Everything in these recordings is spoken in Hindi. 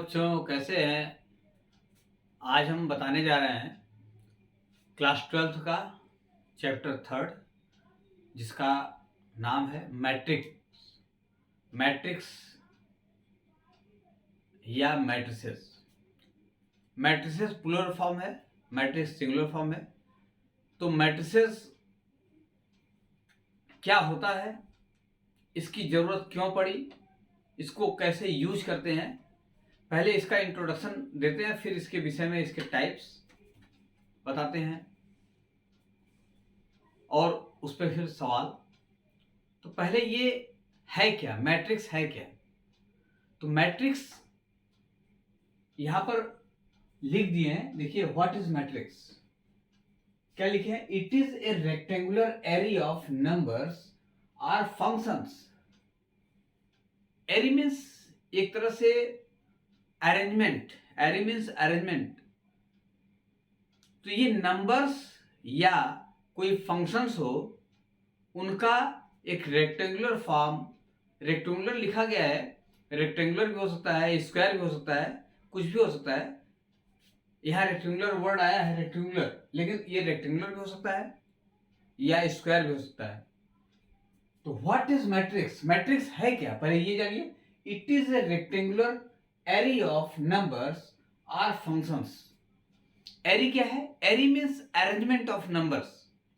बच्चों, कैसे हैं? आज हम बताने जा रहे हैं क्लास 12th का चैप्टर 3 जिसका नाम है मैट्रिक्स। मैट्रिक्स या मैट्रिसेस। मैट्रिसेस प्लूरल फॉर्म है, मैट्रिक्स सिंगुलर फॉर्म है। तो मैट्रिसेस क्या होता है, इसकी ज़रूरत क्यों पड़ी, इसको कैसे यूज करते हैं, पहले इसका इंट्रोडक्शन देते हैं, फिर इसके विषय में इसके टाइप्स बताते हैं और उस पर फिर सवाल। तो पहले ये है क्या, मैट्रिक्स है क्या? तो मैट्रिक्स यहां पर लिख दिए हैं, देखिए व्हाट इज मैट्रिक्स। क्या लिखे हैं? It is a rectangular array of numbers or functions. Array means एक तरह से अरेंजमेंट, एरे मीन्स अरेंजमेंट। तो ये नंबर्स या कोई फंक्शंस हो, उनका एक रेक्टेंगुलर फॉर्म, रेक्टेंगुलर लिखा गया है, रेक्टेंगुलर भी हो सकता है, स्क्वायर भी हो सकता है, कुछ भी हो सकता है। यहाँ रेक्टेंगुलर वर्ड आया है रेक्टेंगुलर, लेकिन ये रेक्टेंगुलर भी हो सकता है या स्क्वायर भी हो सकता है। तो व्हाट इज मैट्रिक्स? मैट्रिक्स है क्या, पहले ये जानिए। It is a rectangular array of numbers or functions. Array क्या है? Array means arrangement of numbers.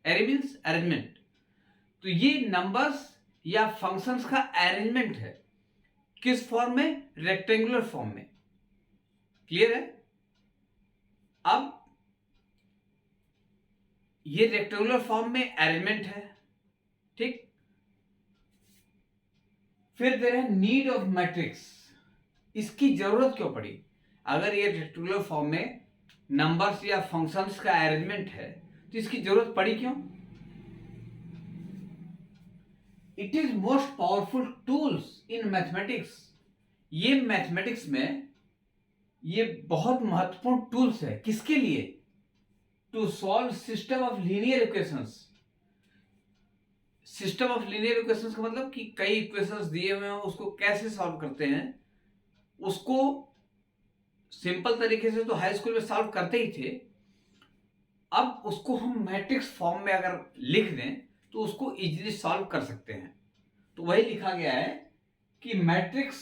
Array means arrangement. तो ये नंबर्स या फंक्शंस का अरेंजमेंट है। किस फॉर्म में? रेक्टेंगुलर फॉर्म में। क्लियर है? अब ये रेक्टेंगुलर फॉर्म में अरेंजमेंट है, ठीक। फिर दे रहे हैं नीड ऑफ मैट्रिक्स। इसकी जरूरत क्यों पड़ी? अगर ये रेक्टेंगुलर फॉर्म में नंबर्स या फंक्शंस का अरेंजमेंट है तो इसकी जरूरत पड़ी क्यों? It is most powerful tools in mathematics. ये मैथमेटिक्स में ये बहुत महत्वपूर्ण टूल्स है। किसके लिए? To solve system of linear equations. System of linear equations का मतलब कि कई इक्वेशंस दिए हुए हैं, उसको कैसे सॉल्व करते हैं। उसको सिंपल तरीके से तो हाई स्कूल में सॉल्व करते ही थे, अब उसको हम मैट्रिक्स फॉर्म में अगर लिख दें तो उसको इजीली सॉल्व कर सकते हैं। तो वही लिखा गया है कि मैट्रिक्स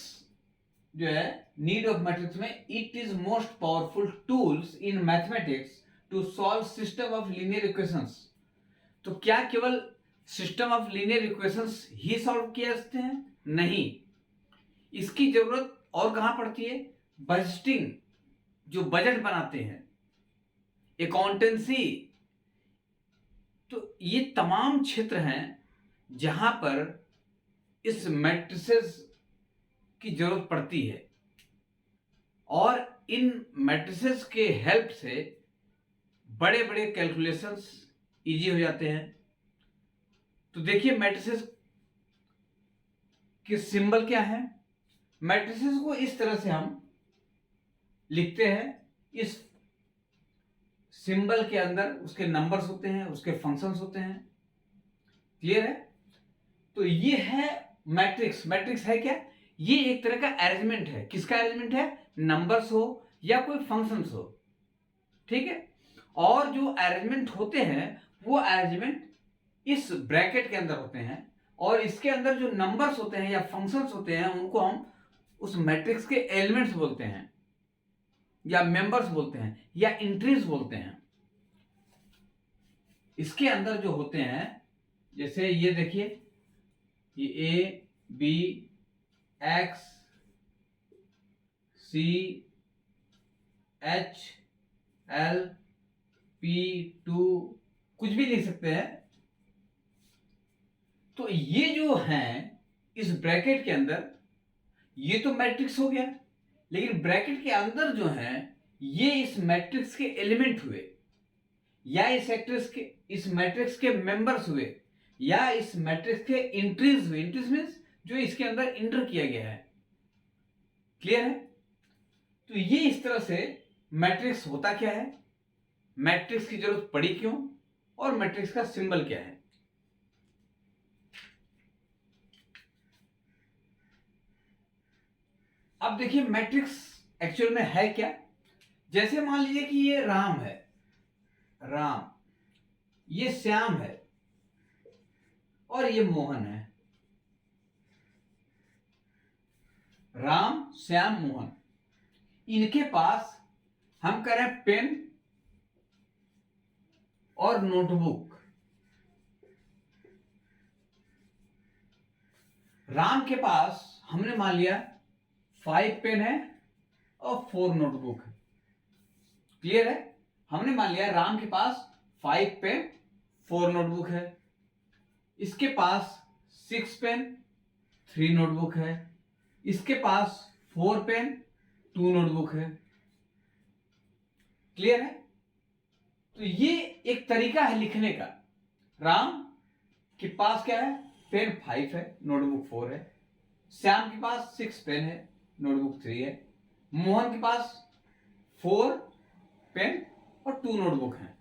जो है, नीड ऑफ मैट्रिक्स में, it is most powerful tools in mathematics to solve system of linear equations. तो क्या केवल सिस्टम ऑफ लीनियर इक्वेशंस ही सॉल्व किए जाते हैं? नहीं, इसकी जरूरत और कहां पड़ती है? बजटिंग, जो बजट बनाते हैं, अकाउंटेंसी। तो ये तमाम क्षेत्र हैं जहां पर इस मैट्रिसेस की जरूरत पड़ती है और इन मैट्रिसेस के हेल्प से बड़े बड़े कैलकुलेशंस इजी हो जाते हैं। तो देखिए मैट्रिसेस के सिंबल क्या है। मैट्रिसेस को इस तरह से हम लिखते हैं, इस सिंबल के अंदर उसके नंबर्स होते हैं, उसके फंक्शंस होते हैं। क्लियर है? तो ये है मैट्रिक्स। मैट्रिक्स है क्या? ये एक तरह का अरेंजमेंट है। किसका अरेंजमेंट है? नंबर्स हो या कोई फंक्शंस हो, ठीक है। और जो अरेंजमेंट होते हैं वो अरेंजमेंट इस ब्रैकेट के अंदर होते हैं, और इसके अंदर जो नंबर्स होते हैं या फंक्शंस होते हैं उनको हम उस मैट्रिक्स के एलिमेंट्स बोलते हैं या मेंबर्स बोलते हैं या एंट्रीज बोलते हैं। इसके अंदर जो होते हैं, जैसे ये देखिए, ये A B X C H L P two, कुछ भी लिख सकते हैं। तो ये जो हैं इस ब्रैकेट के अंदर, ये तो मैट्रिक्स हो गया, लेकिन ब्रैकेट के अंदर जो हैं ये इस मैट्रिक्स के एलिमेंट हुए, या इस मैट्रिक्स के मेंबर्स हुए, या इस मैट्रिक्स के एंट्रीज हुए। एंट्रीज मींस जो इसके अंदर इंटर किया गया है। क्लियर है? तो ये इस तरह से मैट्रिक्स होता क्या है, मैट्रिक्स की जरूरत पड़ी क्यों, और मैट्रिक्स का सिंबल क्या है। अब देखिए मैट्रिक्स एक्चुअल में है क्या। जैसे मान लीजिए कि ये राम है, राम, ये श्याम है और ये मोहन है। राम, श्याम, मोहन, इनके पास हम कह रहे हैं पेन और नोटबुक। राम के पास हमने मान लिया 5 पेन है और 4 नोटबुक है। क्लियर है। हमने मान लिया राम के पास 5 पेन 4 नोटबुक है, इसके पास 6 पेन 3 नोटबुक है, इसके पास 4 पेन 2 नोटबुक है। क्लियर है। तो ये एक तरीका है लिखने का। राम के पास क्या है, पेन 5 है, नोटबुक 4 है। श्याम के पास 6 पेन है, नोटबुक 3 है। मोहन के पास 4 पेन और 2 नोटबुक हैं।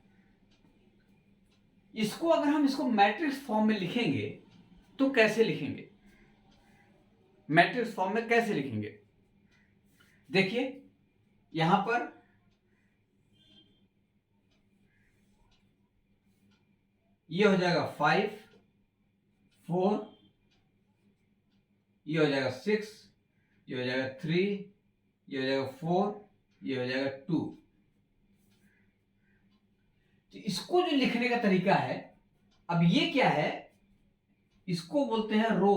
इसको अगर हम इसको मैट्रिक्स फॉर्म में लिखेंगे तो कैसे लिखेंगे, मैट्रिक्स फॉर्म में कैसे लिखेंगे। देखिए यहां पर ये हो जाएगा 5, 4, ये हो जाएगा 6, ये हो जाएगा 3, ये हो जाएगा 4, ये हो जाएगा 2। तो इसको जो लिखने का तरीका है, अब ये क्या है, इसको बोलते हैं रो,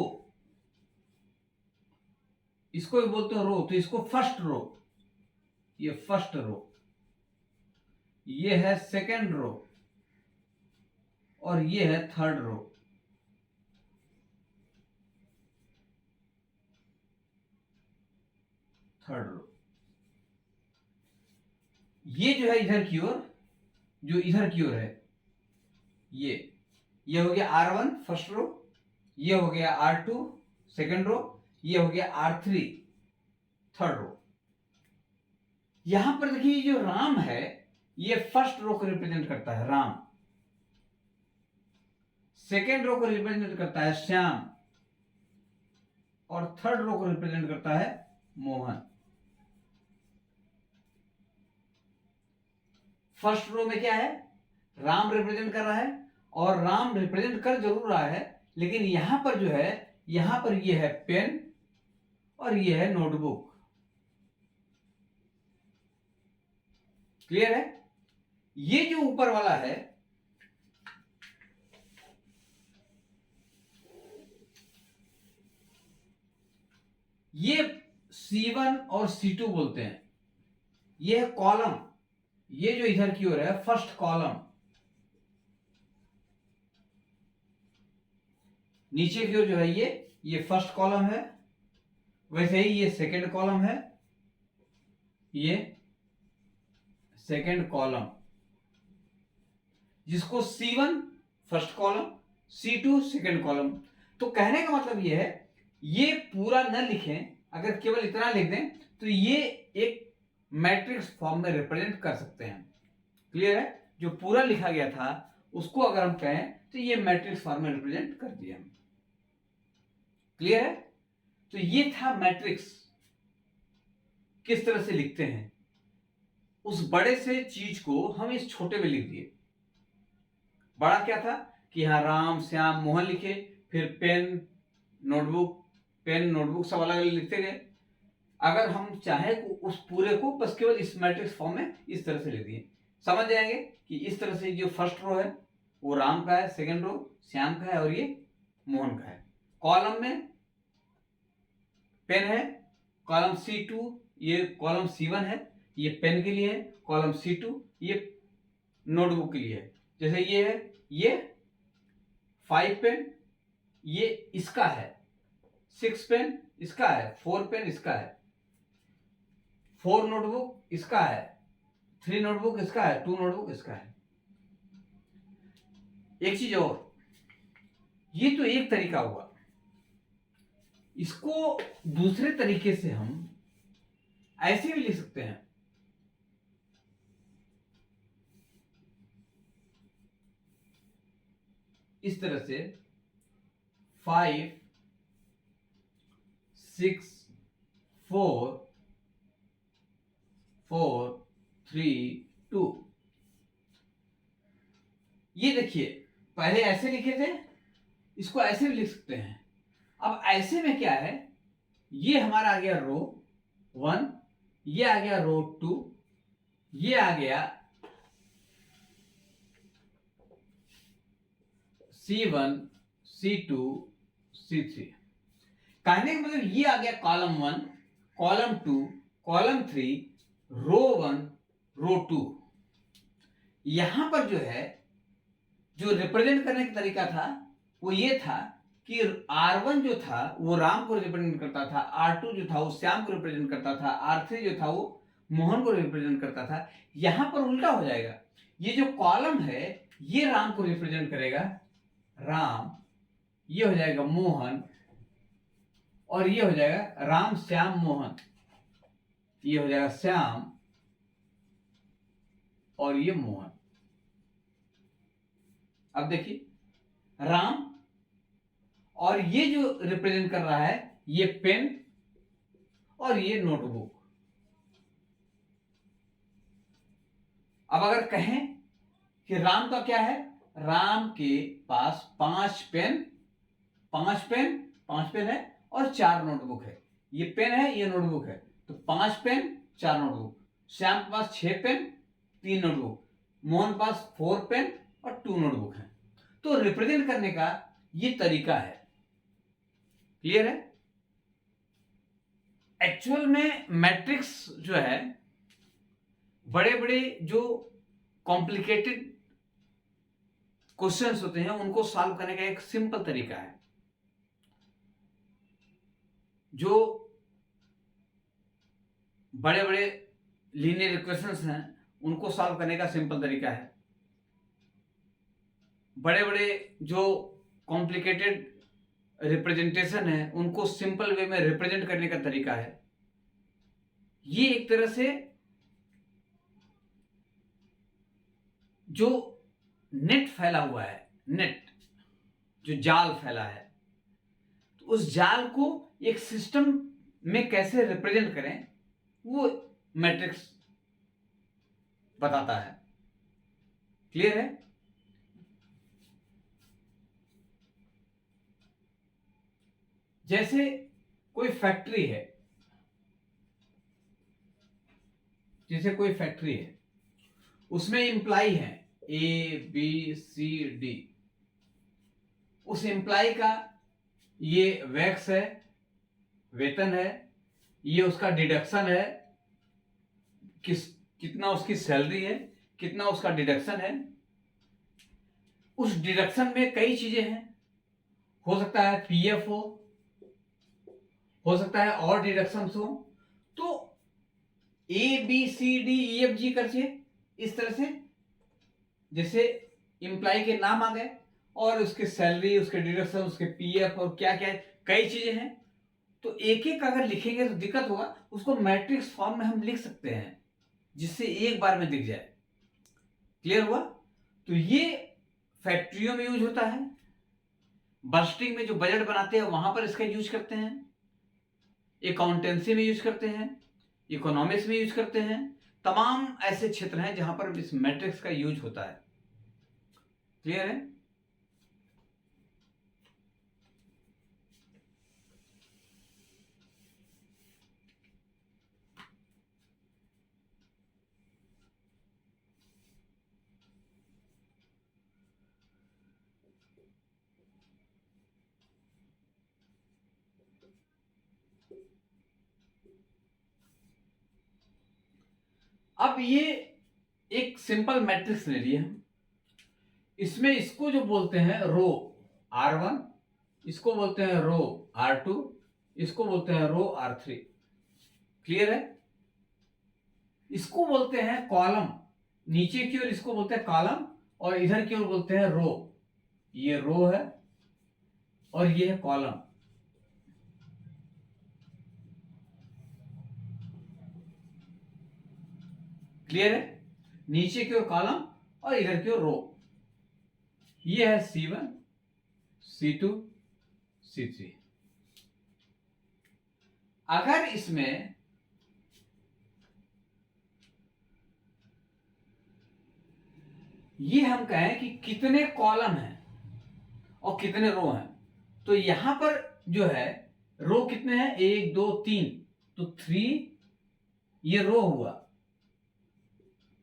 इसको भी बोलते हैं रो। तो इसको फर्स्ट रो, ये फर्स्ट रो, ये है सेकंड रो और ये है थर्ड रो। थर्ड रो, ये जो है इधर की ओर, जो इधर की ओर है, ये हो गया R1 फर्स्ट रो, ये हो गया R2 सेकंड रो, ये हो गया R3 थर्ड रो। यहां पर देखिए जो राम है ये फर्स्ट रो को रिप्रेजेंट करता है राम, सेकेंड रो को रिप्रेजेंट करता है श्याम और थर्ड रो को रिप्रेजेंट करता है मोहन। फर्स्ट रो में क्या है, राम रिप्रेजेंट कर रहा है और राम रिप्रेजेंट कर जरूर रहा है, लेकिन यहां पर जो है, यहां पर ये है पेन और ये है नोटबुक। क्लियर है। ये जो ऊपर वाला है ये C1 और C2 बोलते हैं। ये है कॉलम, ये जो इधर की ओर है फर्स्ट कॉलम, नीचे की ओर जो है ये फर्स्ट कॉलम है, वैसे ही ये सेकंड कॉलम है, ये सेकंड कॉलम, जिसको C1 first column, C2 second column. तो कहने का मतलब ये है, ये पूरा न लिखें, अगर केवल इतना लिख दें तो ये एक मैट्रिक्स फॉर्म में रिप्रेजेंट कर सकते हैं। क्लियर है। जो पूरा लिखा गया था उसको अगर हम कहें तो ये मैट्रिक्स फॉर्म में रिप्रेजेंट कर दिया। क्लियर है। तो ये था मैट्रिक्स, किस तरह से लिखते हैं। उस बड़े से चीज को हम इस छोटे में लिख दिए। बड़ा क्या था कि यहां राम श्याम मोहन लिखे, फिर पेन नोटबुक, पेन नोटबुक सब अलग अलग लिखते गए। अगर हम चाहें उस पूरे को बस केवल इस मैट्रिक्स फॉर्म में इस तरह से लिख दिए, समझ जाएंगे कि इस तरह से जो फर्स्ट रो है वो राम का है, सेकंड रो श्याम का है और ये मोहन का है। कॉलम में पेन है, कॉलम C2, ये कॉलम C1 है, ये पेन के लिए है, कॉलम C2 ये नोटबुक के लिए है। जैसे ये है, ये 5 पेन ये इसका है, 6 पेन इसका है, 4 पेन इसका है, 4 नोटबुक इसका है, 3 नोटबुक इसका है, 2 नोटबुक इसका है। एक चीज और, ये तो एक तरीका हुआ, इसको दूसरे तरीके से हम ऐसे भी लिख सकते हैं। इस तरह से 5, 6, 4, 4 3 2। ये देखिए, पहले ऐसे लिखे थे, इसको ऐसे भी लिख सकते हैं। अब ऐसे में क्या है, ये हमारा आ गया रो 1, ये आ गया रो 2, ये आ गया C1 C2 C3। कहने का मतलब ये आ गया कॉलम 1, कॉलम 2, कॉलम 3, रो 1, रो 2। यहां पर जो है, जो रिप्रेजेंट करने का तरीका था वो ये था कि R1 जो था वो राम को रिप्रेजेंट करता था, R2 जो था वो श्याम को रिप्रेजेंट करता था, R3 जो था वो मोहन को रिप्रेजेंट करता था। यहां पर उल्टा हो जाएगा, ये जो कॉलम है ये राम को रिप्रेजेंट करेगा, राम, ये हो जाएगा मोहन, और ये हो जाएगा राम श्याम मोहन, ये हो जाएगा श्याम और ये मोहन। अब देखिए, राम और ये जो रिप्रेजेंट कर रहा है ये पेन और ये नोटबुक। अब अगर कहें कि राम का क्या है, राम के पास 5 पेन है और 4 नोटबुक है। ये पेन है, ये नोटबुक है, तो 5 पेन 4 नोटबुक। श्याम के पास 6 पेन 3 नोटबुक, मोहन पास 4 पेन और 2 नोटबुक है। तो रिप्रेजेंट करने का ये तरीका है। क्लियर है? एक्चुअल में मैट्रिक्स जो है, बड़े बड़े जो कॉम्प्लिकेटेड क्वेश्चंस होते हैं उनको सॉल्व करने का एक सिंपल तरीका है। जो बड़े बड़े लीनियर इक्वेशंस हैं उनको सॉल्व करने का सिंपल तरीका है। बड़े बड़े जो कॉम्प्लिकेटेड रिप्रेजेंटेशन है उनको सिंपल वे में रिप्रेजेंट करने का तरीका है। ये एक तरह से जो नेट फैला हुआ है, नेट जो जाल फैला है, तो उस जाल को एक सिस्टम में कैसे रिप्रेजेंट करें वो मैट्रिक्स बताता है। क्लियर है? जैसे कोई फैक्ट्री है, उसमें एम्प्लाई है ABCD। उस एम्प्लाई का ये वैक्स है, वेतन है, ये उसका डिडक्शन है, कितना उसकी सैलरी है, कितना उसका डिडक्शन है। उस डिडक्शन में कई चीजें हैं, हो सकता है PF हो सकता है और डिडक्शन हो। तो ABCDEFG करके इस तरह से, जैसे एम्प्लाई के नाम आ गए और उसके सैलरी, उसके डिडक्शन, उसके PF और क्या क्या कई चीजें हैं, तो एक एक अगर लिखेंगे तो दिक्कत होगा। उसको मैट्रिक्स फॉर्म में हम लिख सकते हैं जिससे एक बार में दिख जाए। क्लियर हुआ? तो ये फैक्ट्रियों में यूज होता है, बस्टिंग में जो बजट बनाते हैं वहां पर इसका यूज करते हैं, अकाउंटेंसी में यूज करते हैं, इकोनॉमिक्स में यूज करते हैं। तमाम ऐसे क्षेत्र हैं जहां पर इस मैट्रिक्स का यूज होता है। क्लियर है? अब ये एक सिंपल मैट्रिक्स ले लिए हम, इसमें इसको जो बोलते हैं रो R1, इसको बोलते हैं रो R2, इसको बोलते हैं रो R3। क्लियर है? इसको बोलते हैं कॉलम, नीचे की ओर इसको बोलते हैं कॉलम और इधर की ओर बोलते हैं रो। ये रो है और ये है कॉलम। क्लियर है? नीचे की ओर कॉलम और इधर की ओर रो। ये है C1 C2 C3। अगर इसमें ये हम कहें कि कितने कॉलम हैं और कितने रो हैं, तो यहां पर जो है रो कितने हैं, 1 2 3, तो 3 ये रो हुआ,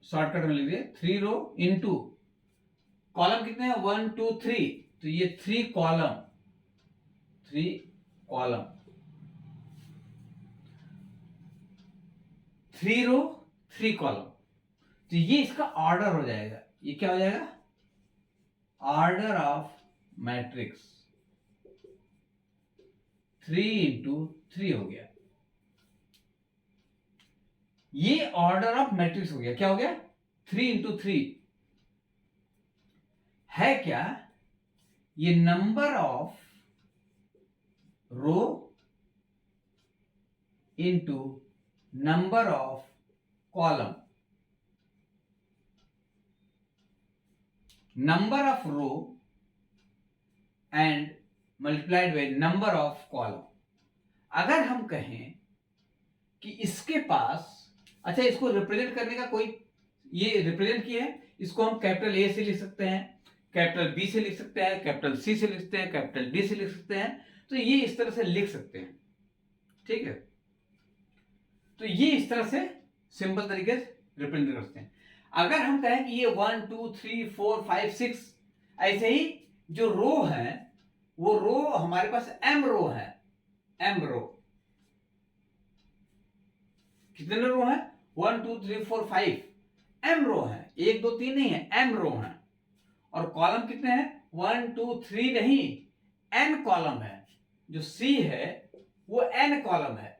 शॉर्टकट में लिख दिए 3 रो इनटू कॉलम कितने हैं 1 2 3, तो ये 3 कॉलम, 3 कॉलम, 3 रो 3 कॉलम, तो ये इसका ऑर्डर हो जाएगा। ये क्या हो जाएगा, ऑर्डर ऑफ मैट्रिक्स 3 इंटू 3 हो गया। ये ऑर्डर ऑफ मैट्रिक्स हो गया। क्या हो गया, 3 इंटू 3 है क्या, ये number of row into number of column, number of row and multiplied by number of column. अगर हम कहें कि इसके पास, अच्छा इसको रिप्रेजेंट करने का कोई, ये रिप्रेजेंट किया है, इसको हम कैपिटल ए से लिख सकते हैं, कैपिटल बी से लिख सकते हैं, कैपिटल सी से लिख सकते हैं, कैपिटल डी से लिख सकते हैं, तो ये इस तरह से लिख सकते हैं। ठीक है, तो ये इस तरह से सिंपल तरीके से रिप्रेजेंट करते हैं। अगर हम कहें कि ये 1 2 3 4 5 6, ऐसे ही जो रो है वो रो हमारे पास एम रो है, एम रो, कितने रो है 1 2 3 4 5, एम रो है, 1 2 3 नहीं है, एम रो है। और कॉलम कितने हैं 1 2 3 नहीं, एन कॉलम है, जो सी है वो एन कॉलम है।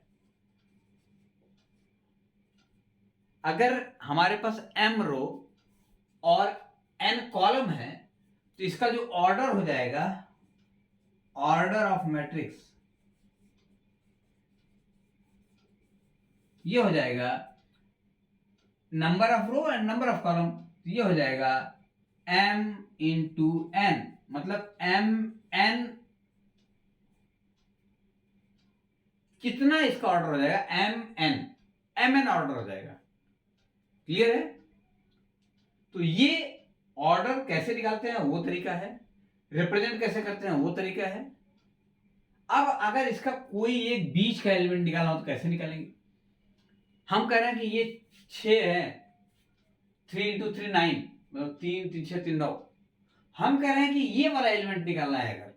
अगर हमारे पास एम रो और एन कॉलम है तो इसका जो ऑर्डर हो जाएगा, ऑर्डर ऑफ मैट्रिक्स, ये हो जाएगा number of row and number of column, ये हो जाएगा m इंटू एन, मतलब एम एन, कितना इसका ऑर्डर हो जाएगा एम एन ऑर्डर हो जाएगा। क्लियर है, तो ये ऑर्डर कैसे निकालते हैं वो तरीका है, रिप्रेजेंट कैसे करते हैं वो तरीका है। अब अगर इसका कोई एक बीच का एलिमेंट निकालना हो तो कैसे निकालेंगे, हम कह रहे हैं कि ये 6 है, 3 इंटू 3 9, मतलब 3 3 6 3 9, हम कह रहे हैं कि ये वाला एलिमेंट निकालना है अगर,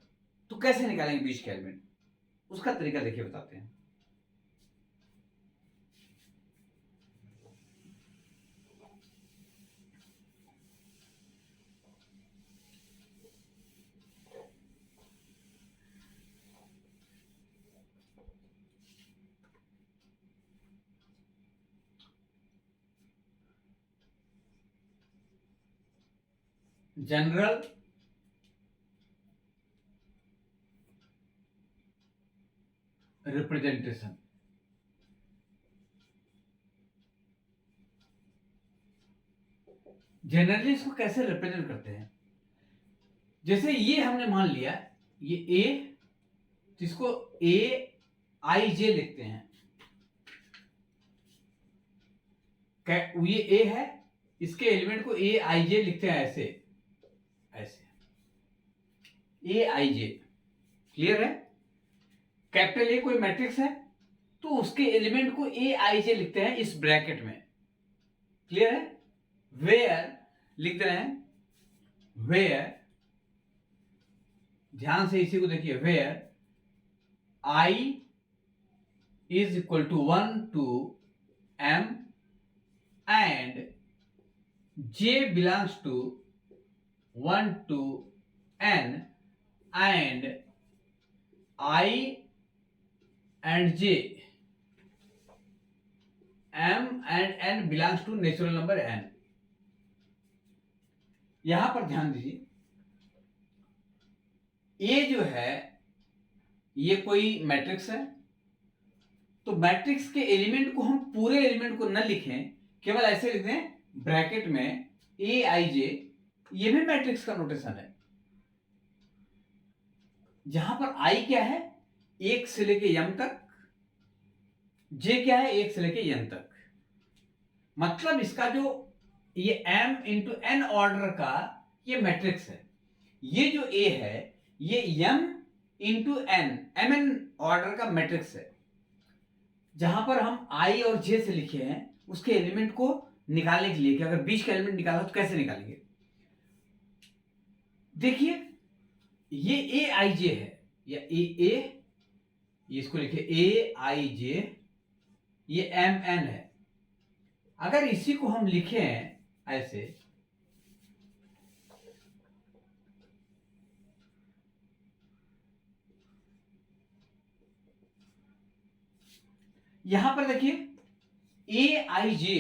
तो कैसे निकालेंगे बीच का एलिमेंट, उसका तरीका देखिए बताते हैं। जनरल रिप्रेजेंटेशन, जनरली इसको कैसे रिप्रेजेंट करते हैं, जैसे ये हमने मान लिया ये ए, तो इसको ए आई जे लिखते हैं, ये ए है, इसके एलिमेंट को ए आई जे लिखते हैं, ऐसे ऐसे ए आई जे। क्लियर है, कैपिटल ए कोई मैट्रिक्स है तो उसके एलिमेंट को ए आई जे लिखते हैं इस ब्रैकेट में। क्लियर है, वेयर लिख रहे हैं, वेयर, ध्यान से इसी को देखिए, where I is equal to 1 to m and j belongs to 1 to n and I and j, m and n belongs to natural number n। यहां पर ध्यान दीजिए, ये जो है ये कोई मैट्रिक्स है, तो मैट्रिक्स के एलिमेंट को हम पूरे एलिमेंट को न लिखें, केवल ऐसे लिख दें ब्रैकेट में ए आई जे, ये भी मैट्रिक्स का नोटेशन है, जहां पर आई क्या है 1 से लेके m तक, जे क्या है 1 से लेके n तक, मतलब इसका जो ये m इंटू n ऑर्डर का ये मैट्रिक्स है। ये जो A है ये m into n mn order का मैट्रिक्स है। जहां पर हम I और J से लिखे हैं उसके एलिमेंट को निकालने के लिए कि अगर बीच का एलिमेंट निकाला तो कैसे निकालेंगे। देखिए ये ए आई जे है या ए इसको लिखे ए आई जे, ये एम एन है। अगर इसी को हम लिखे हैं ऐसे, यहां पर देखिए ए आई जे,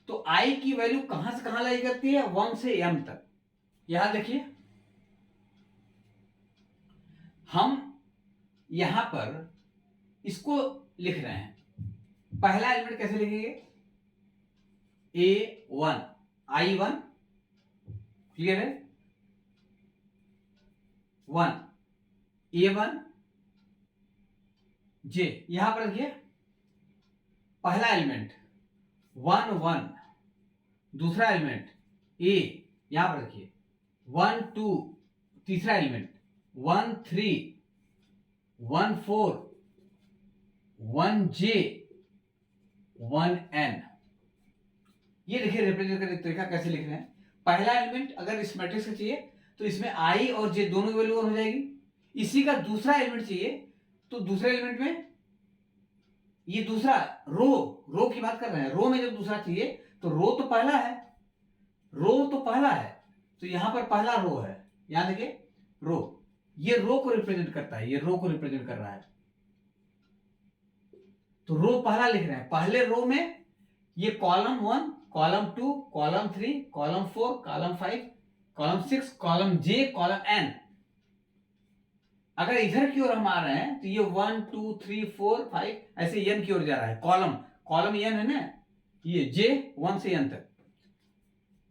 तो आई की वैल्यू कहां से कहां लाई करती है, 1 से m तक। यहां देखिए हम यहां पर इसको लिख रहे हैं। पहला एलिमेंट कैसे लिखेंगे, A1 I1, क्लियर है, 1 A1 J। यहां पर देखिए पहला एलिमेंट 1 1, दूसरा एलिमेंट A, यहां पर देखिए 1 2, तीसरा एलिमेंट 1 3 1 4 1 J 1 N। ये देखिए रिप्रेजेंट करने का तरीका कैसे लिख रहे हैं। पहला एलिमेंट अगर इस मैट्रिक्स का चाहिए तो इसमें I और J दोनों की वैल्यू हो जाएगी। इसी का दूसरा एलिमेंट चाहिए तो दूसरे एलिमेंट में ये दूसरा रो की बात कर रहे हैं, रो में जब दूसरा चाहिए तो रो तो पहला है, तो यहां पर पहला रो है, यहां देखिए रो, ये रो को रिप्रेजेंट करता है, ये रो को रिप्रेजेंट कर रहा है, तो रो पहला लिख रहे हैं। पहले रो में ये column 1 column 2 column 3 column 4 column 5 column 6 column J column N। अगर इधर की ओर हम आ रहे हैं तो ये 1 2 3 4 5 ऐसे n की ओर जा रहा है, कॉलम n है ना, ये J 1 से n तक।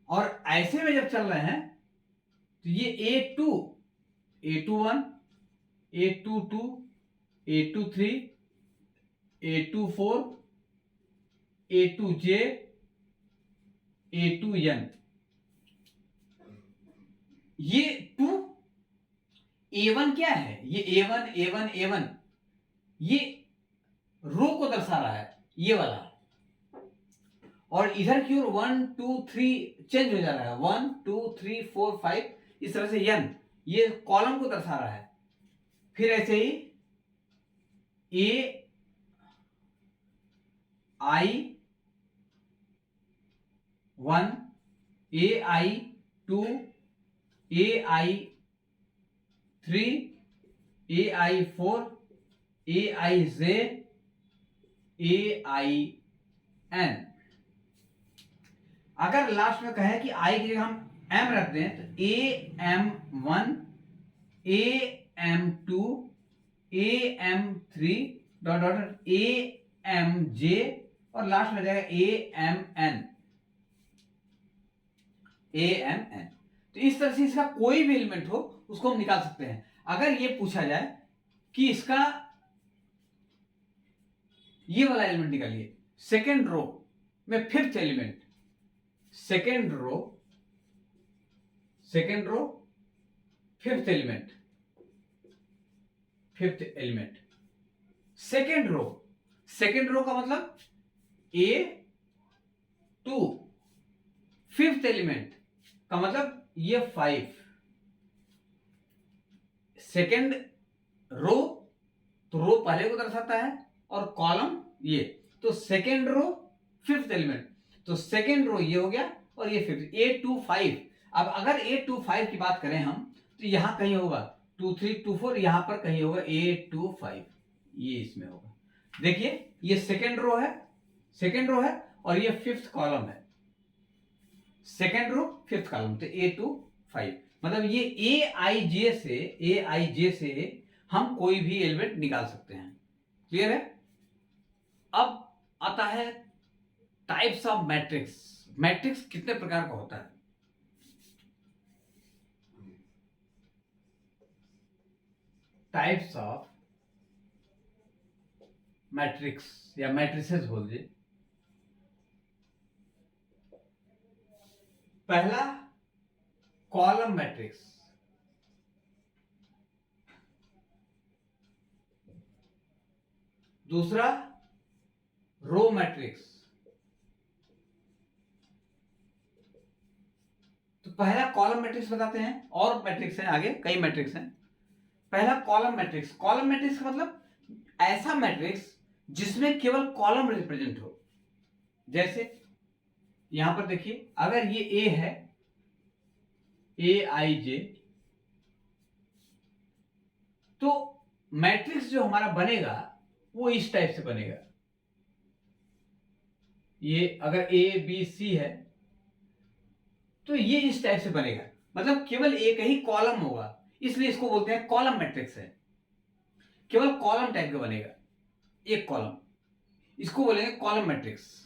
और ऐसे में जब चल रहे हैं तो ये A2 1 A2 2 A2 3 A2 4 A2 J A2 N, ये 2 A1 क्या है, ये A1 ये रो को दर्शा रहा है, ये वाला। और इधर की ओर 1 2 3 चेंज हो जा रहा है, 1 2 3 4 5 इस तरह से n, ये कॉलम को दर्शा रहा है। फिर ऐसे ही A I 1 AI 2 AI 3 AI 4 AI J AI N। अगर लास्ट में कहे कि I की जगह हम M रख दें तो AM1 AM2 AM3 dot dot AMJ और लास्ट में जाएगा AMN। तो इस तरह से इसका कोई भी एलिमेंट हो उसको हम निकाल सकते हैं। अगर ये पूछा जाए कि इसका ये वाला एलिमेंट निकालिए, सेकेंड रो में fifth element, second row fifth element second row का मतलब A2, फिफ्थ एलिमेंट का मतलब ये 5, सेकेंड रो तो रो पहले को दर्शाता है और कॉलम ये, तो सेकेंड रो फिफ्थ एलिमेंट, तो सेकेंड रो ये हो गया और ये फिफ्थ A2 5। अब अगर A2 5 की बात करें हम तो यहां कहीं होगा 2 3 2 4, यहां पर कहीं होगा A2 5, ये इसमें होगा। देखिए ये सेकेंड रो है और ये फिफ्थ कॉलम है, सेकेंड रो फिफ्थ कॉलम, तो A2 5 मतलब ये ए आई जे से हम कोई भी एलिमेंट निकाल सकते हैं। क्लियर है। अब आता है टाइप्स ऑफ मैट्रिक्स कितने प्रकार का होता है। टाइप्स ऑफ मैट्रिक्स या मैट्रिसेस बोल दीजिए। पहला कॉलम मैट्रिक्स, दूसरा रो मैट्रिक्स। तो पहला कॉलम मैट्रिक्स बताते हैं, और मैट्रिक्स हैं आगे, कई मैट्रिक्स हैं। पहला कॉलम मैट्रिक्स। कॉलम मैट्रिक्स का मतलब ऐसा मैट्रिक्स जिसमें केवल कॉलम रिप्रेजेंट हो। जैसे यहां पर देखिए, अगर ये ए है, AIJ, तो मैट्रिक्स जो हमारा बनेगा वो इस टाइप से बनेगा। ये अगर ABC है तो ये इस टाइप से बनेगा, मतलब केवल एक ही कॉलम होगा, इसलिए इसको बोलते हैं कॉलम मैट्रिक्स है। केवल कॉलम टाइप का बनेगा, एक कॉलम, इसको बोलेंगे कॉलम मैट्रिक्स।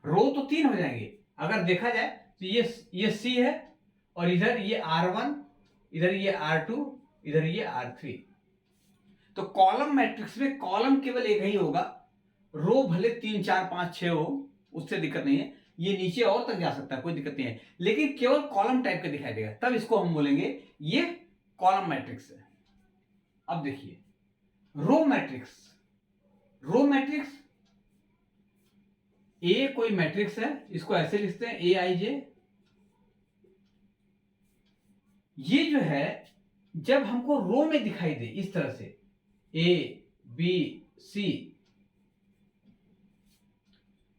रो तो 3 हो जाएंगे अगर देखा जाए तो, ये C है, और इधर ये R1, इधर ये R2, इधर ये R3। तो कॉलम मैट्रिक्स में कॉलम केवल एक ही होगा, रो भले 3 4 5 6 हो, उससे दिक्कत नहीं है, ये नीचे और तक जा सकता है, कोई दिक्कत नहीं है, लेकिन केवल कॉलम टाइप का दिखाई देगा, तब इसको हम बोलेंगे ये कॉलम मैट्रिक्स है। अब देखिए रो मैट्रिक्स। रो मैट्रिक्स, ए कोई मैट्रिक्स है, इसको ऐसे लिखते हैं AIJ। ये जो है जब हमको रो में दिखाई दे इस तरह से ABC,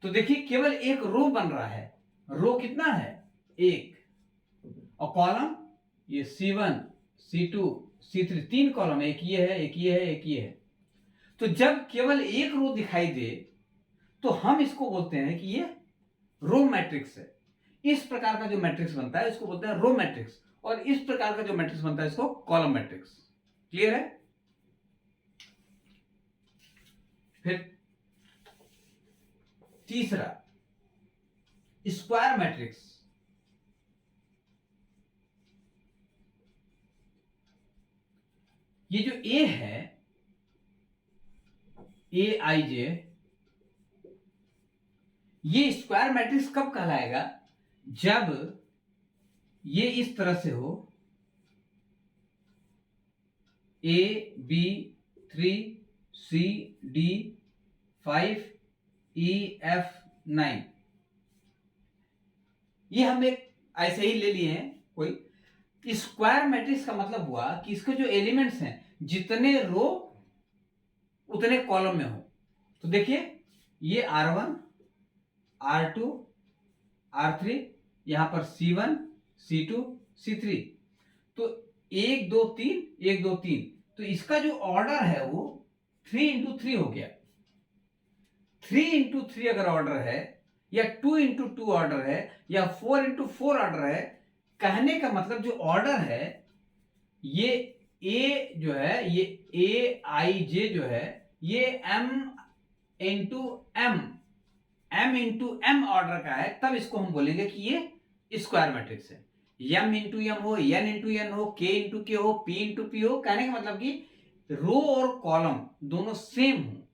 तो देखिए केवल एक रो बन रहा है। रो कितना है? 1, और कॉलम ये C1, C2, C3, 3 कॉलम, एक ये है, एक ये है, एक ये है। तो जब केवल एक रो दिखाई दे तो हम इसको बोलते हैं कि ये रो मैट्रिक्स है। इस प्रकार का जो मैट्रिक्स बनता है इसको बोलते हैं रो मैट्रिक्स, और इस प्रकार का जो मैट्रिक्स बनता है इसको कॉलम मैट्रिक्स। क्लियर है? फिर तीसरा स्क्वायर मैट्रिक्स। ये जो ए है AIJ, ये स्क्वायर मैट्रिक्स कब कहलाएगा? जब ये इस तरह से हो, ABCD5EF9, ये हम एक ऐसे ही ले लिए हैं कोई। स्क्वायर मैट्रिक्स का मतलब हुआ कि इसके जो एलिमेंट्स हैं, जितने रो उतने कॉलम में हो। तो देखिए ये R1, R2, R3, यहां पर C1, C2, C3, तो 1 2 3, 1 2 3, तो इसका जो ऑर्डर है वो 3 into 3 हो गया। 3 into 3 अगर ऑर्डर है, या 2 into 2 ऑर्डर है, या 4 into 4 ऑर्डर है, कहने का मतलब जो ऑर्डर है, ये ए जो है, ये AIJ जो है, ये M into M ऑर्डर का है, तब इसको हम बोलेंगे कि ये स्क्वायर मैट्रिक्स है। M into M हो, N into N हो, K into K हो, P into P हो, कहने का मतलब कि रो और कॉलम दोनों सेम हो,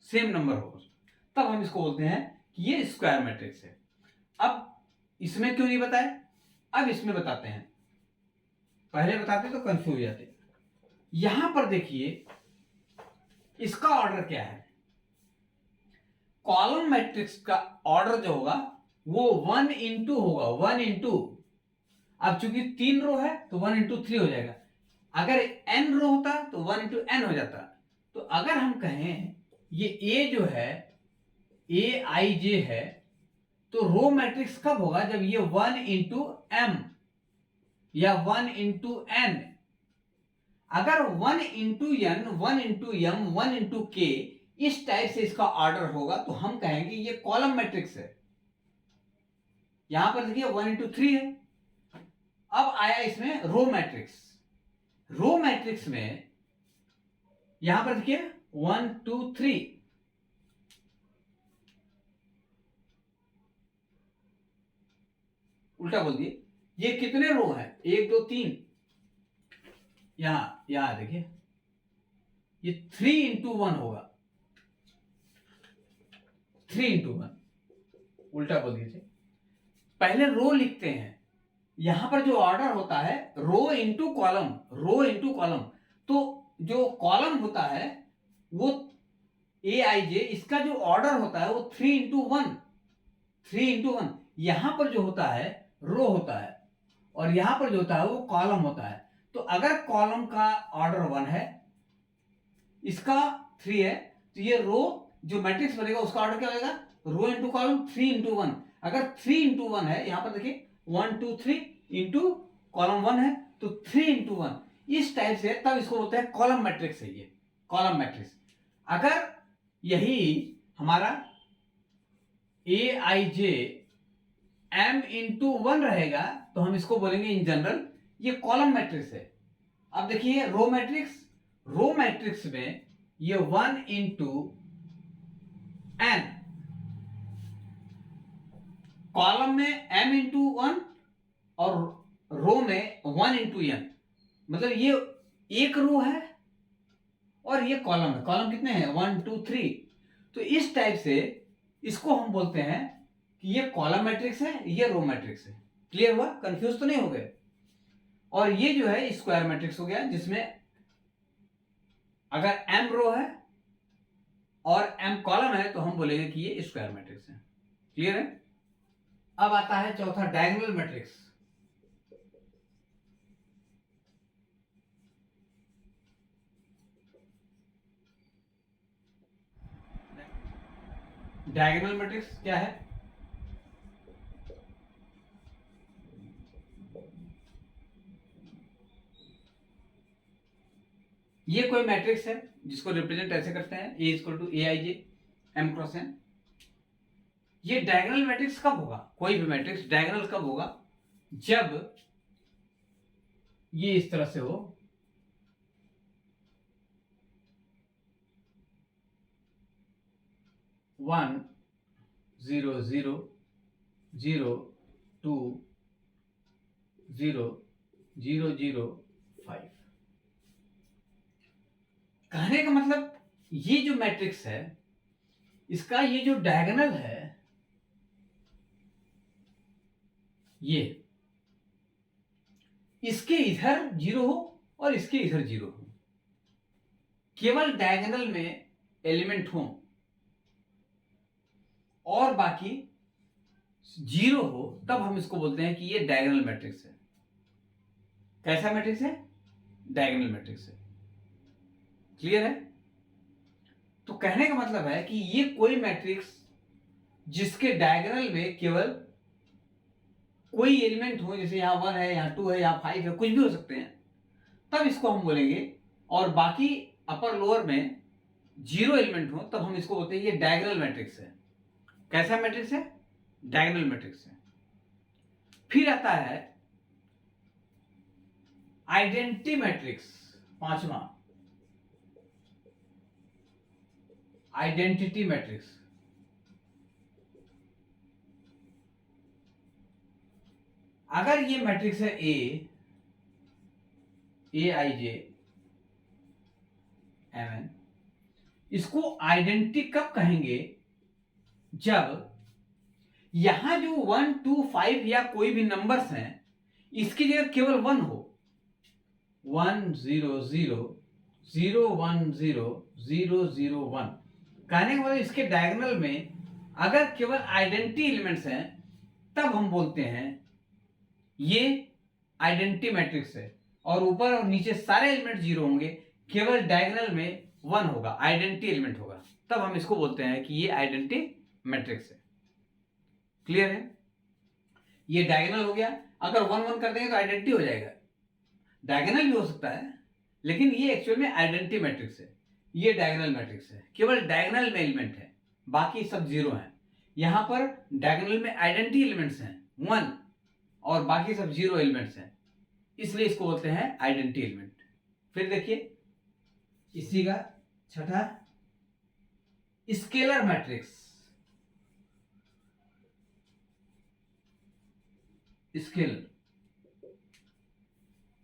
सेम नंबर हो, तब हम इसको बोलते हैं कि ये स्क्वायर मैट्रिक्स है। अब इसमें क्यों नहीं बताया, अब इसमें बताते हैं। पहले बताते तो कंफ्यूज हो जाते। यहां पर देखिए इसका ऑर्डर क्या है। कॉलम मैट्रिक्स का ऑर्डर जो होगा वो 1 into होगा, 1 into, अब चूंकि 3 रो है तो 1 into 3 हो जाएगा। अगर n रो होता तो 1 into n हो जाता। तो अगर हम कहें ये A जो है AIJ है, तो रो मैट्रिक्स कब होगा? जब ये 1 into M या 1 into N। अगर 1 into N, 1 into M, 1 into K इस टाइप से इसका ऑर्डर होगा तो हम कहेंगे ये कॉलम मैट्रिक्स है। यहां पर देखिए 1 into 3 है। अब आया इसमें रो मैट्रिक्स। रो मैट्रिक्स में यहां पर देखिए 1 2 3, उल्टा बोल दिए, ये कितने रो है? 1 2 3, यहां देखिए ये 3 into 1 होगा, 3 into 1, उल्टा बोल दीजिए। पहले रो लिखते हैं। यहां पर जो ऑर्डर होता है rho into column, rho into column, तो जो कॉलम होता है वो ए आई जे, इसका जो ऑर्डर होता है वो 3 into 1, 3 into 1। यहां पर जो होता है रो होता है और यहां पर जो होता है वो कॉलम होता है। तो अगर कॉलम का ऑर्डर 1 है, इसका 3 है, तो ये रो जो मैट्रिक्स बनेगा उसका ऑर्डर क्या होगा, रो इंटू कॉलम 3 into 1। अगर 3 into 1 है, यहां पर देखिए 1 2 3 इंटू कॉलम 1 है तो 3 into 1, इस टाइप से, तब इसको बोलते हैं कॉलम मैट्रिक्स है ये, कॉलम मैट्रिक्स। अगर यही हमारा ए आई जे m into 1 रहेगा तो हम इसको बोलेंगे इन जनरल ये कॉलम मैट्रिक्स है। अब देखिए रो मैट्रिक्स, रो मैट्रिक्स में ये 1 into n, कॉलम में m into 1 और रो में 1 into n, मतलब ये एक रो है और ये कॉलम है। कॉलम कितने हैं, 1 2 3। तो इस टाइप से इसको हम बोलते हैं कि ये कॉलम मैट्रिक्स है, ये रो मैट्रिक्स है। क्लियर हुआ, कंफ्यूज तो नहीं हो गए। और ये जो है स्क्वायर मैट्रिक्स हो गया, जिसमें अगर m रो है और m कॉलम है तो हम बोलेंगे कि ये स्क्वायर मैट्रिक्स है। क्लियर है। अब आता है चौथा, डायगोनल मैट्रिक्स। डायगोनल मैट्रिक्स क्या है, ये कोई मैट्रिक्स है जिसको रिप्रेजेंट ऐसे करते हैं A = AIJ m×n। ये डायगोनल मैट्रिक्स कब होगा, कोई भी मैट्रिक्स डायगोनल कब होगा, जब ये इस तरह से हो, 1 0 0 0 2 0 0 0 5। कहने का मतलब ये जो मैट्रिक्स है इसका ये जो डायगोनल है, ये इसके इधर 0 हो और इसके इधर 0 हो, केवल डायगोनल में एलिमेंट हो और बाकी 0 हो, तब हम इसको बोलते हैं कि ये डायगोनल मैट्रिक्स है। कैसा मैट्रिक्स है, डायगोनल मैट्रिक्स है। क्लियर है। तो कहने का मतलब है कि ये कोई मैट्रिक्स जिसके डायगोनल में केवल कोई एलिमेंट हो, जैसे यहां 1 है, यहां 2 है, यहां 5 है, कुछ भी हो सकते हैं, तब इसको हम बोलेंगे। और बाकी अपर लोअर में 0 एलिमेंट हो, तब हम इसको बोलते हैं ये डायगोनल मैट्रिक्स है। कैसा मैट्रिक्स है, डायगोनल मैट्रिक्स है। फिर आता है आइडेंटिटी मैट्रिक्स, पांचवा, आइडेंटिटी मैट्रिक्स। अगर ये मैट्रिक्स है AIJ MN, इसको आइडेंटिटी कब कहेंगे, जब यहां जो 1 2 5 या कोई भी नंबर्स हैं इसकी जगह केवल 1 हो, 1 0 0 0 1 0 0 0 1। कहने का मतलब इसके डायगोनल में अगर केवल आइडेंटिटी एलिमेंट्स हैं तब हम बोलते हैं ये आइडेंटिटी मैट्रिक्स है। और ऊपर और नीचे सारे एलिमेंट 0 होंगे, केवल डायगोनल में 1 होगा, आइडेंटिटी एलिमेंट होगा, तब हम इसको बोलते हैं कि ये आइडेंटिटी मैट्रिक्स है। क्लियर है। ये डायगोनल हो गया। अगर 1 1 कर देंगे तो आइडेंटिटी हो जाएगा। डायगोनल भी हो सकता है, लेकिन ये एक्चुअल में आइडेंटिटी मैट्रिक्स है। ये डायगोनल मैट्रिक्स है, केवल डायगोनल में एलिमेंट है, बाकी सब 0 है। यहां पर डायगोनल में आइडेंटिटी एलिमेंट्स हैं 1 और बाकी सब 0 एलिमेंट्स हैं, इसलिए इसको बोलते हैं आइडेंटिटी एलिमेंट। फिर देखिए इसी का छठा, स्केलर मैट्रिक्स। स्केलर,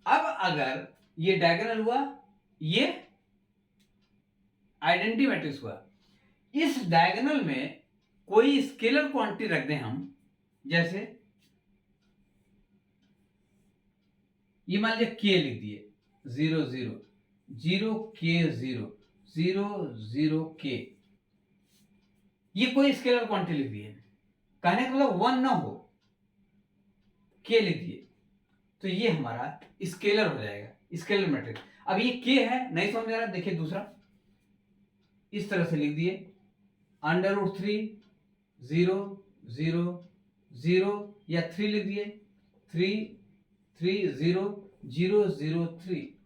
अब अगर ये डायगोनल हुआ, ये आइडेंटिटी मैट्रिक्स हुआ, इस डायगोनल में कोई स्केलर क्वांटिटी रख दें हम, जैसे ये मान लीजिए के लिख दिए, 0 0 0 के 0 0 0 के, ये कोई स्केलर क्वांटिटी लिख दिए, कहने का मतलब 1 ना हो, के लिख दिए तो ये हमारा स्केलर हो जाएगा, स्केलर मैट्रिक्स। अब ये के है, नहीं समझ आ रहा, देखिए दूसरा इस तरह से लिख दिए, √3 0 0 0 या 3 लिख दिए, 3 3 0 0 0 3।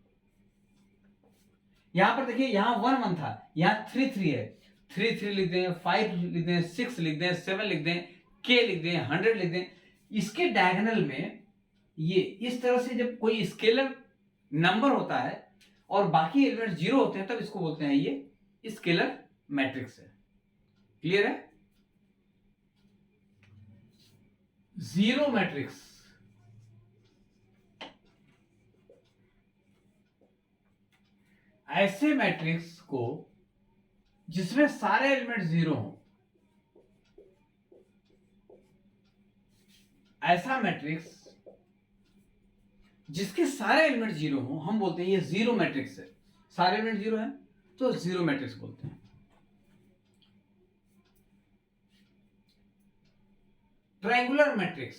यहां पर देखिए, यहां 1 1 था, यहां 3 3 है, 3 3 लिख दें, 5 लिख दें, 6 लिख दें, 7 लिख दें, के लिख दें, 100 लिख दें। इसके डायगोनल में ये इस तरह से जब कोई स्केलर नंबर होता है और बाकी एलिमेंट 0 होते हैं, तब इसको बोलते हैं ये स्केलर मैट्रिक्स है। क्लियर है? जीरो मैट्रिक्स, ऐसे मैट्रिक्स को जिसमें सारे एलिमेंट 0 हों, ऐसा मैट्रिक्स जिसके सारे एलिमेंट 0 हों, हम बोलते हैं ये जीरो मैट्रिक्स है। सारे एलिमेंट 0 हैं तो जीरो मैट्रिक्स बोलते हैं। ट्रायंगुलर मैट्रिक्स,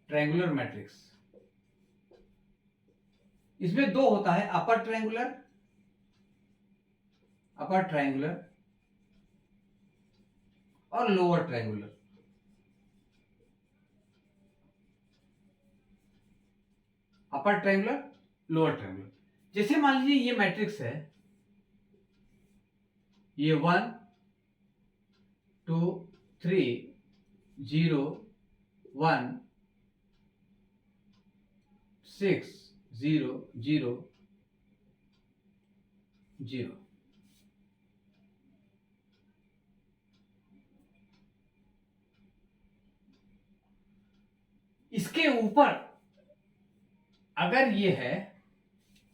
ट्रायंगुलर मैट्रिक्स, इसमें दो होता है, अपर ट्रायंगुलर और lower triangular. Upper triangular, lower triangular. जैसे मान लीजिए ये मैट्रिक्स है, ये 1 2 3 0 1 6 0 0 0। इसके ऊपर अगर ये है,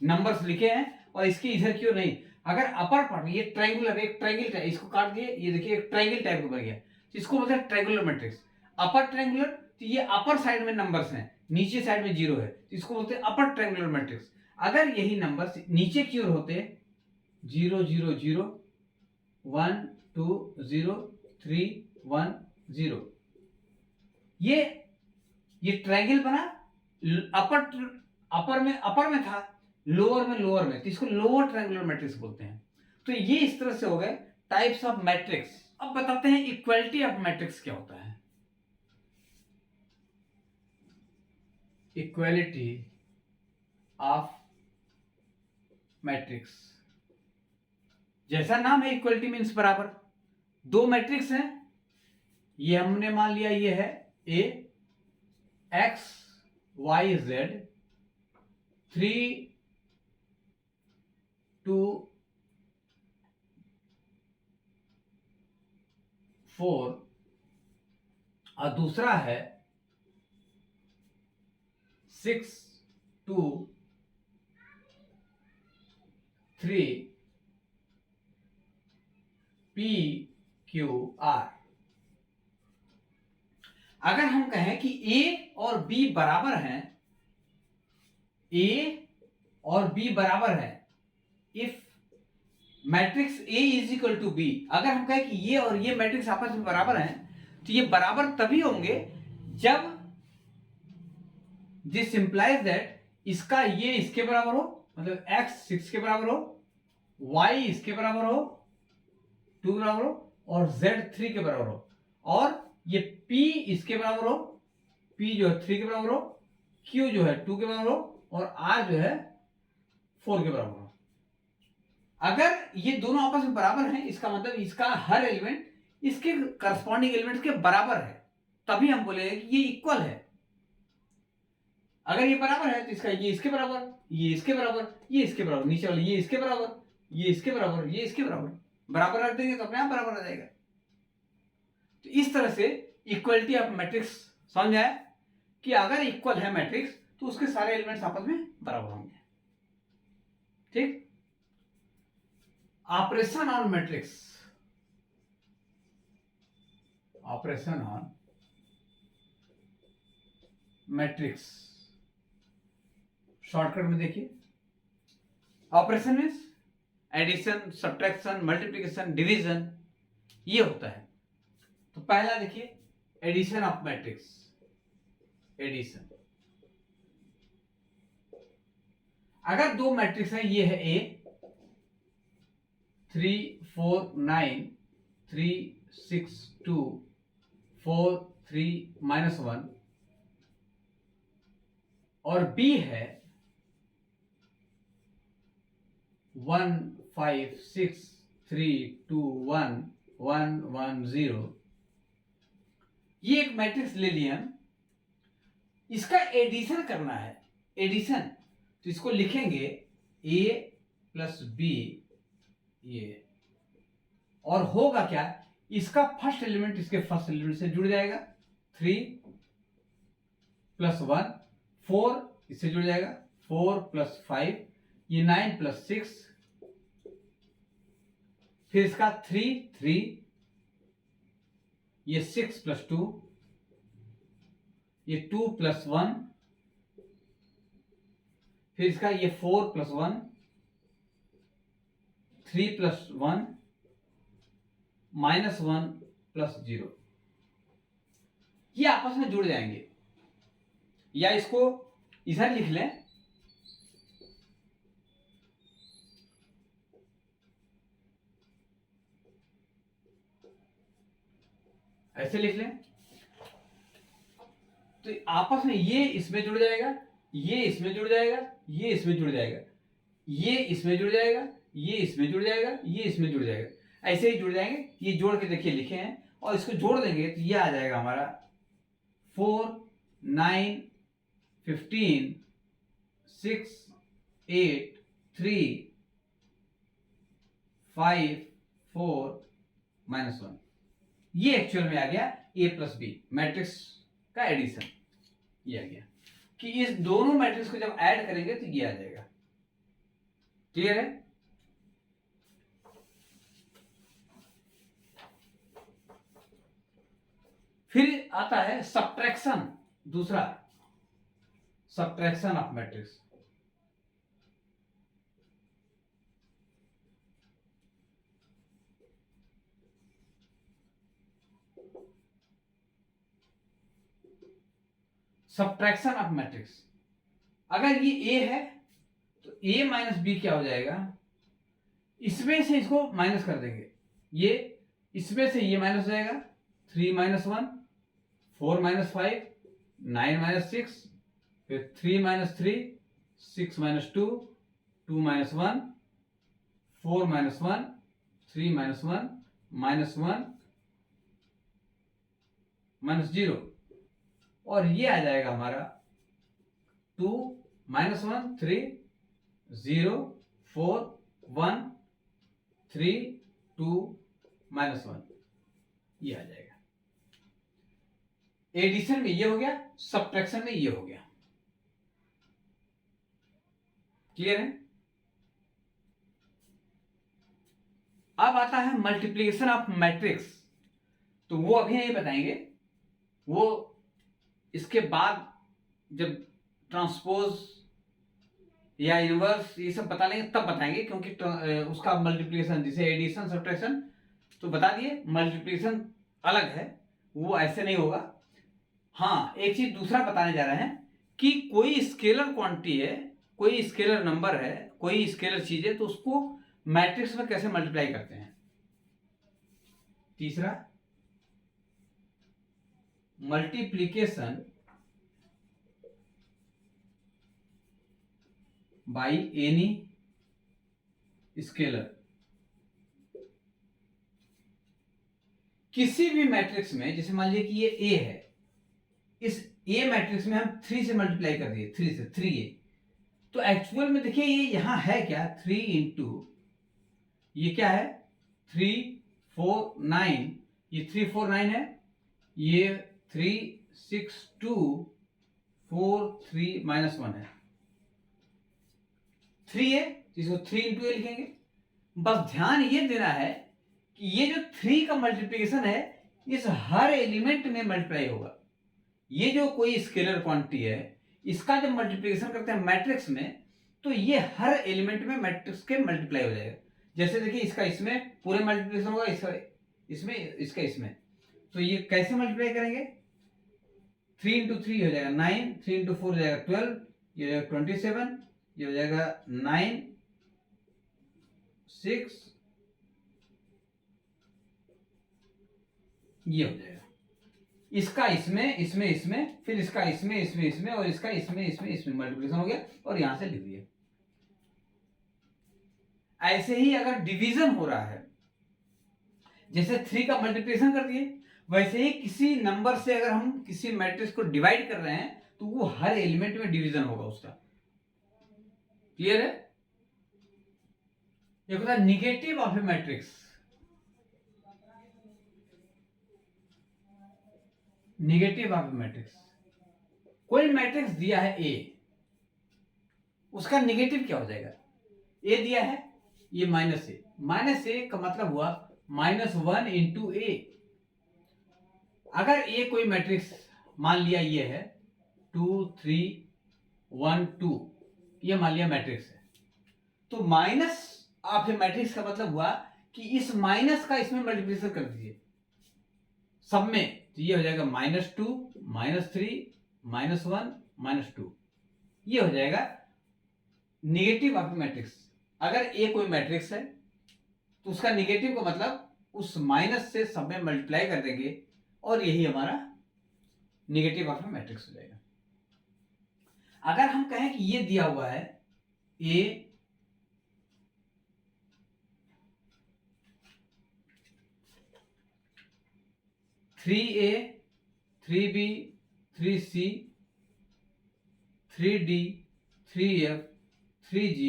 नंबर्स लिखे हैं और इसके इधर क्यों नहीं, अगर अपर पार्ट ये ट्रायंगुलर, एक ट्रायंगल टाइप, इसको काट दिए, ये देखिए एक ट्रायंगल टाइप का बन गया, इसको बोलते हैं ट्रायंगुलर मैट्रिक्स। अपर ट्रायंगुलर, तो ये अपर साइड में नंबर्स हैं, नीचे साइड में 0 है, तो इसको बोलते हैं अपर ट्रायंगुलर मैट्रिक्स। अगर यही नंबर्स नीचे की ओर होते, 0 0 0 1 2 0 3 1 0, ये ट्रायंगल बना, अपर में था, लोअर में, तो इसको लोअर ट्रायंगुलर मैट्रिक्स बोलते हैं। तो ये इस तरह से हो गए टाइप्स ऑफ मैट्रिक्स। अब बताते हैं इक्वालिटी ऑफ मैट्रिक्स क्या होता है। इक्वालिटी ऑफ मैट्रिक्स, जैसा नाम है, इक्वालिटी मीन्स बराबर। दो मैट्रिक्स हैं, ये हमने मान लिया ये है ए, एक्स वाई जेड, 3 2 4, और दूसरा है 6 2 3 पी क्यू आर। अगर हम कहें कि ए और बी बराबर हैं, ए और बी बराबर है, if matrix A is equal to B, अगर हम कहें कि ये और ये मैट्रिक्स आपस में बराबर हैं, तो ये बराबर तभी होंगे जब दिस इंप्लाइज दैट इसका ये इसके बराबर हो, मतलब x 6 के बराबर हो, y इसके बराबर हो, 2 के बराबर हो, और z 3 के बराबर हो, और ये p इसके बराबर हो, p जो है 3 के बराबर हो, q जो है 2 के बराबर हो, और r जो है 4 के बराबर हो। अगर ये दोनों आपस में बराबर हैं, इसका मतलब इसका हर एलिमेंट इसके करस्पॉन्डिंग एलिमेंट के बराबर है, तभी हम बोलेंगे कि ये इक्वल है। अगर ये बराबर है तो इसका ये इसके बराबर, ये इसके बराबर, ये इसके बराबर, नीचे वाले ये इसके बराबर, ये इसके बराबर, ये इसके बराबर, बराबर रख देंगे तो अपने आप बराबर आ जाएगा। तो इस तरह से इक्वलिटी ऑफ मैट्रिक्स समझ आया कि अगर इक्वल है मैट्रिक्स तो उसके सारे एलिमेंट्स आपस में बराबर होंगे। ठीक। Operation on matrix, operation on matrix, shortcut में देखिए, operation means addition, subtraction, multiplication, division, ये होता है। तो पहला देखिए एडिशन ऑफ मैट्रिक्स, एडिशन। अगर दो मैट्रिक्स है, ये है ए 3 4 9 3 6 2 4 3 -1 और बी है 1 5 6 3 2 1 1 1 0, ये एक मैट्रिक्स ले लिया हम, इसका एडिशन करना है, एडिशन। तो इसको लिखेंगे ए प्लस बी, ये, और होगा क्या, इसका फर्स्ट एलिमेंट इसके फर्स्ट एलिमेंट से जुड़ जाएगा, 3 + 1 4, इससे जुड़ जाएगा 4 + 5, ये 9 + 6, फिर इसका 3 3, ये 6 + 2, ये 2 + 1, फिर इसका ये 4 + 1, 3 + 1, -1 + 0, ये आपस में जुड़ जाएंगे। या इसको इधर लिख लें, ऐसे लिख लें, तो आपस में ये इसमें जुड़ जाएगा, ये इसमें जुड़ जाएगा, ये इसमें जुड़ जाएगा, ये इसमें जुड़ जाएगा, ये इसमें जुड़ जाएगा, ये इसमें जुड़ जाएगा, ऐसे ही जुड़ जाएंगे। ये जोड़ के देखिए लिखे हैं, और इसको जोड़ देंगे तो ये आ जाएगा हमारा 4 9 15 6 8 3 5 4 -1, ये एक्चुअल में आ गया ए प्लस बी मैट्रिक्स का एडिशन। ये आ गया कि इस दोनों मैट्रिक्स को जब ऐड करेंगे तो ये आ जाएगा। क्लियर है? फिर आता है सब्ट्रैक्शन, दूसरा subtraction of matrix. Subtraction of matrix, अगर ये ए है तो ए माइनस बी क्या हो जाएगा, इसमें से इसको माइनस कर देंगे, ये इसमें से ये माइनस हो जाएगा, 3 - 1 4 - 5 9 - 6, फिर 3 - 3 6 - 2 2 - 1 4 - 1 3 - 1 -1 -0, और ये आ जाएगा हमारा 2 - 1 3 0 4 1 3 2 -1, ये आ जाएगा। एडिशन में ये हो गया, सब्ट्रैक्शन में ये हो गया। क्लियर है? अब आता है मल्टीप्लिकेशन ऑफ मैट्रिक्स, तो वो अभी नहीं बताएंगे, वो इसके बाद जब ट्रांसपोज या इनवर्स ये सब बता लेंगे तब बताएंगे, क्योंकि उसका मल्टीप्लिकेशन जैसे एडिशन सब्ट्रैक्शन तो बता दिए, मल्टीप्लिकेशन अलग है, वो ऐसे नहीं होगा। हाँ, एक चीज दूसरा बताने जा रहे हैं कि कोई स्केलर क्वांटिटी है, कोई स्केलर नंबर है, कोई स्केलर चीज है, तो उसको मैट्रिक्स में कैसे मल्टीप्लाई करते हैं। तीसरा, मल्टीप्लिकेशन बाय एनी स्केलर, किसी भी मैट्रिक्स में, जैसे मान लीजिए कि ये ए है, इस ए मैट्रिक्स में हम 3 से मल्टीप्लाई कर दिए, 3 से 3a, तो एक्चुअल में देखिए ये यहां है क्या, 3 इंटू ये क्या है 3 4 9, ये 3 4 9 है, ये 3 6 2 4 3 -1 है, 3a, इसको 3 इंटू ए लिखेंगे। बस ध्यान ये देना है कि ये जो 3 का मल्टीप्लिकेशन है इस हर एलिमेंट में मल्टीप्लाई होगा, ये जो कोई स्केलर क्वांटिटी है, इसका जब मल्टीप्लिकेशन करते हैं मैट्रिक्स में, तो ये हर एलिमेंट में मैट्रिक्स के मल्टीप्लाई हो जाएगा। जैसे देखिए, इसका इसमें पूरे मल्टीप्लिकेशन होगा, इसका इसमें, इसका इसमें, तो ये कैसे मल्टीप्लाई करेंगे? 3 इंटू 3 हो जाएगा 9, 3 इंटू 4 हो जाएगा 12, ये हो जाएगा 27, ये हो जाएगा 9, 6, ये हो जाएगा। इसका इसमें, इसमें, इसमें, फिर इसका इसमें, इसमें, इसमें, और इसका इसमें, इसमें, इसमें मल्टीप्लिकेशन हो गया, और यहां से लिख दिया। ऐसे ही अगर डिवीजन हो रहा है, जैसे 3 का मल्टीप्लिकेशन कर दिए, वैसे ही किसी नंबर से अगर हम किसी मैट्रिक्स को डिवाइड कर रहे हैं, तो वो हर एलिमेंट में डिवीजन होगा उसका। क्लियर है? ये होता है negative of A matrix. Negative of A matrix, कोई मैट्रिक्स दिया है ए, उसका निगेटिव क्या हो जाएगा? ए दिया है, ये माइनस ए, माइनस ए का मतलब हुआ -1 इंटू ए। अगर ए कोई मैट्रिक्स मान लिया ये है 2 3 1 2, ये मान लिया मैट्रिक्स है, तो माइनस ऑफ ए मैट्रिक्स का मतलब हुआ कि इस माइनस का इसमें मल्टीप्लिकेशन कर दीजिए सब में, तो ये हो जाएगा -2 -3 -1 -2, ये हो जाएगा निगेटिव ऑफ मैट्रिक्स। अगर ए कोई मैट्रिक्स है तो उसका निगेटिव का मतलब उस माइनस से सब में मल्टीप्लाई कर देंगे, और यही हमारा निगेटिव ऑफ मैट्रिक्स हो जाएगा। अगर हम कहें कि ये दिया हुआ है ए 3a 3b 3c 3d 3f 3g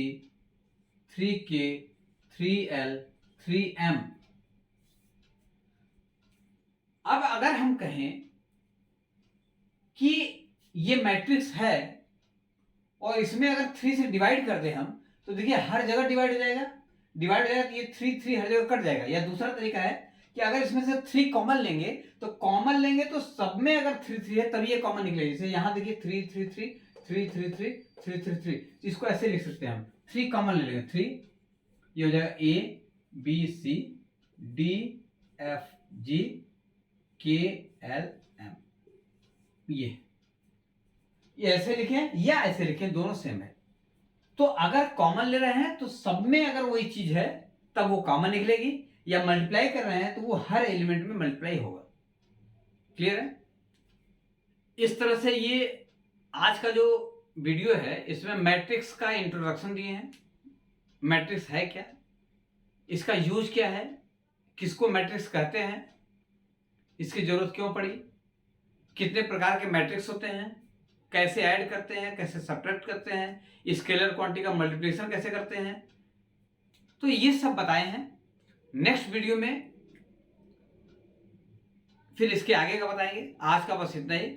3k 3l 3m, अब अगर हम कहें कि ये मैट्रिक्स है और इसमें अगर 3 से डिवाइड कर दें हम, तो देखिए हर जगह डिवाइड हो जाएगा, डिवाइड हो जाएगा, तो ये 3 हर जगह कट जाएगा। या दूसरा तरीका है कि अगर इसमें से 3 कॉमन लेंगे, तो कॉमन लेंगे तो सब में अगर 3 है तभी ये कॉमन निकलेगा। जैसे यहां देखिए 3 3 3 3 3 3 3 3 3, इसको ऐसे लिख सकते हैं हम, 3 कॉमन ले लेंगे 3, ये हो जाएगा A B C D F G K L M, ये ऐसे लिखें या ऐसे लिखें, दोनों सेम है। तो अगर कॉमन ले रहे हैं तो सब में अगर वही चीज है तब वो कॉमन निकलेगी, या मल्टीप्लाई कर रहे हैं तो वो हर एलिमेंट में मल्टीप्लाई होगा। क्लियर है? इस तरह से ये आज का जो वीडियो है, इसमें मैट्रिक्स का इंट्रोडक्शन दिए हैं। मैट्रिक्स है क्या, इसका यूज क्या है, किसको मैट्रिक्स कहते हैं, इसकी जरूरत क्यों पड़ी, कितने प्रकार के मैट्रिक्स होते हैं, कैसे ऐड करते हैं, कैसे सब्ट्रैक्ट करते हैं, स्केलर क्वांटिटी का मल्टीप्लिकेशन कैसे करते हैं, तो ये सब बताए हैं। नेक्स्ट वीडियो में फिर इसके आगे का बताएंगे। आज का बस इतना ही।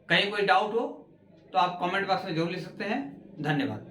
कहीं कोई डाउट हो तो आप कमेंट बॉक्स में जरूर लिख सकते हैं। धन्यवाद।